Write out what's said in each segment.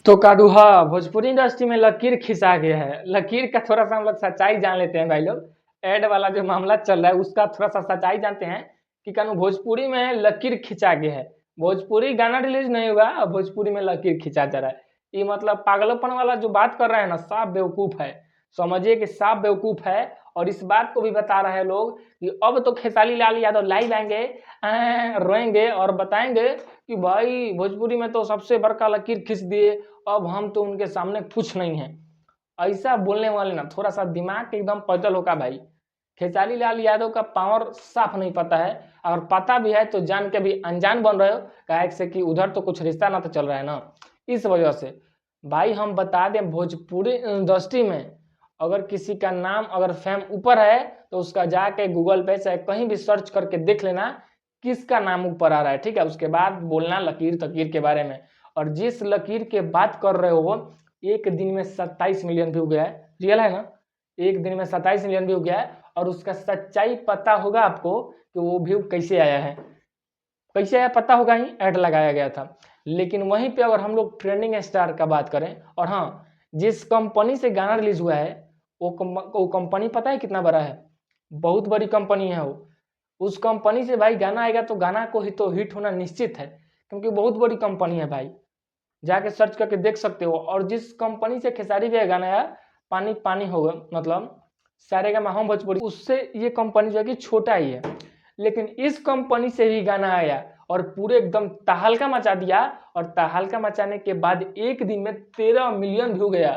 तो कादुहा भोजपुरी इंडस्ट्री में लकीर खिंचा गया है। लकीर का थोड़ा सा हम लोग सच्चाई जान लेते हैं भाई लोग। एड वाला जो मामला चल रहा है उसका थोड़ा सा सच्चाई जानते हैं कि कानू भोजपुरी में लकीर खिंचा गया है। भोजपुरी गाना रिलीज नहीं हुआ और भोजपुरी में लकीर खिंचा जा रहा है। ये मतलब पागलपन वाला जो बात कर रहे हैं ना, साफ बेवकूफ है। समझिए कि साफ बेवकूफ है। और इस बात को भी बता रहे हैं लोग कि अब तो खेसारी लाल यादव लाइव आएंगे, रोएंगे और बताएंगे कि भाई भोजपुरी में तो सबसे बड़का लकीर खींच दिए, अब हम तो उनके सामने कुछ नहीं है। ऐसा बोलने वाले ना थोड़ा सा दिमाग एकदम पजल होगा भाई। खेसारी लाल यादव का पावर साफ नहीं पता है, और पता भी है तो जान के भी अनजान बन रहे हो, काहे से कि उधर तो कुछ रिश्ता ना तो चल रहा है ना। इस वजह से भाई हम बता दें, भोजपुरी इंडस्ट्री में अगर किसी का नाम अगर फेम ऊपर है तो उसका जाके गूगल पे चाहे कहीं भी सर्च करके देख लेना किसका नाम ऊपर आ रहा है, ठीक है। उसके बाद बोलना लकीर तकीर के बारे में। और जिस लकीर के बात कर रहे हो एक दिन में 27 मिलियन व्यू गया है, रियल है ना। एक दिन में 27 मिलियन व्यू गया है, और उसका सच्चाई पता होगा आपको कि वो व्यू कैसे आया है। कैसे आया पता होगा, ही ऐड लगाया गया था। लेकिन वहीं पे अगर हम लोग ट्रेंडिंग स्टार का बात करें, और हाँ, जिस कंपनी से गाना रिलीज हुआ है वो कंपनी पता है कितना बड़ा है, बहुत बड़ी कंपनी है वो। उस कंपनी से भाई गाना आएगा तो गाना को ही तो हिट होना निश्चित है, क्योंकि बहुत बड़ी कंपनी है भाई। जाके सर्च करके देख सकते हो। और जिस कंपनी से खेसारी भी गाना आया, पानी पानी होगा, मतलब सारेगामा हम भोजपुरी, उससे ये कंपनी जो है कि छोटा ही है। लेकिन इस कंपनी से ही गाना आया और पूरे एकदम तहलका मचा दिया। और तहलका मचाने के बाद एक दिन में 13 मिलियन व्यू गया।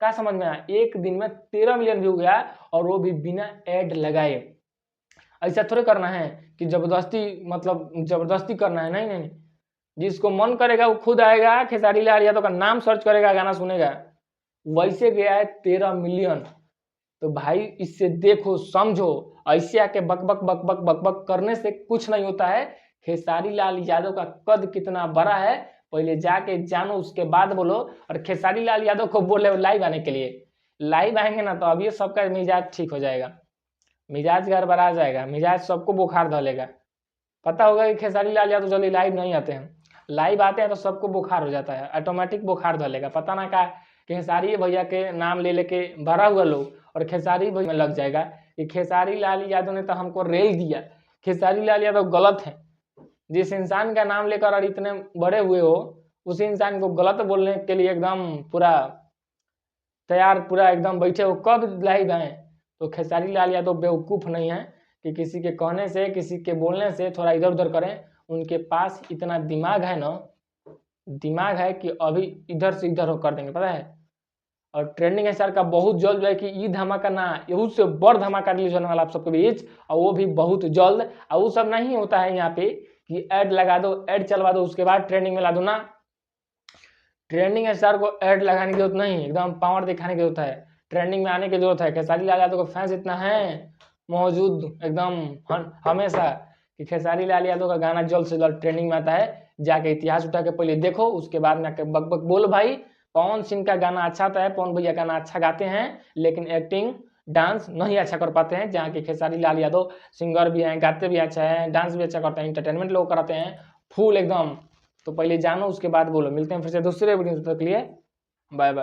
क्या समझ में आया, एक दिन में 13 मिलियन व्यू गया, और वो भी बिना एड लगाए। ऐसा थोड़े करना है कि जबरदस्ती, मतलब जबरदस्ती करना है, नहीं नहीं। जिसको मन करेगा वो खुद आएगा, खेसारी लाल यादव का नाम सर्च करेगा, गाना सुनेगा। वैसे गया है 13 मिलियन। तो भाई इससे देखो समझो, ऐसे आके बक बक बक बक बक बक करने से कुछ नहीं होता है। खेसारी लाल यादव का कद कितना बड़ा है पहले जाके जानो, उसके बाद बोलो। और खेसारी लाल यादव को बोले लाइव आने के लिए, लाइव आएंगे ना तो अब ये सबका मिजाज ठीक हो जाएगा, मिजाज गड़बड़ा जाएगा, मिजाज सबको बुखार धलेगा। पता होगा कि खेसारी लाल यादव जल्दी लाइव नहीं आते हैं, लाइव आते हैं तो सबको बुखार हो जाता है, ऑटोमेटिक बुखार धलेगा। पता ना क्या खेसारी भैया के नाम ले लेके भरा हुआ लोग, और खेसारी भैया में लग जाएगा कि खेसारी लाल यादव ने तो हमको रेल दिया। खेसारी लाल यादव गलत है। जिस इंसान का नाम लेकर और इतने बड़े हुए हो, उसी इंसान को गलत बोलने के लिए एकदम पूरा तैयार, पूरा एकदम बैठे हो, कब लाइव आए। तो खेसारी लाल यादव बेवकूफ़ नहीं है कि किसी के कहने से, किसी के बोलने से थोड़ा इधर उधर करें। उनके पास इतना दिमाग है ना, दिमाग है कि अभी इधर से इधर हो कर देंगे, पता है। और ट्रेंडिंग स्टार का बहुत जल्द जो है कि ई धमाका ना, ये से बड़ धमाका रिलीज होने वाला आप सबके बीच, और वो भी बहुत जल्द। और वो सब नहीं होता है यहाँ पे कि ऐड लगा दो, ऐड चलवा दो, उसके बाद ट्रेंडिंग में ला दो ना। ट्रेंडिंग स्टार को ऐड लगाने की जरूरत नहीं, एकदम पावर दिखाने की जरूरत है, ट्रेंडिंग में आने की जरूरत है। खेसारी लाल यादव का फैंस इतना है मौजूद एकदम हमेशा कि खेसारी लाल यादव का गाना जल्द से जल्द ट्रेंडिंग में आता है। जाके इतिहास उठा के पहले देखो, उसके बाद में आके बक बक बोल भाई। पवन सिंह का गाना अच्छा आता है, पवन भैया गाना अच्छा गाते हैं, लेकिन एक्टिंग डांस नहीं अच्छा कर पाते हैं। जहाँ के खेसारी लाल यादव सिंगर भी हैं, गाते भी अच्छा है, डांस भी अच्छा करते हैं, इंटरटेनमेंट लोग कराते हैं फुल एकदम। तो पहले जानो उसके बाद बोलो। मिलते हैं फिर से दूसरे वीडियो तक के लिए, बाय बाय।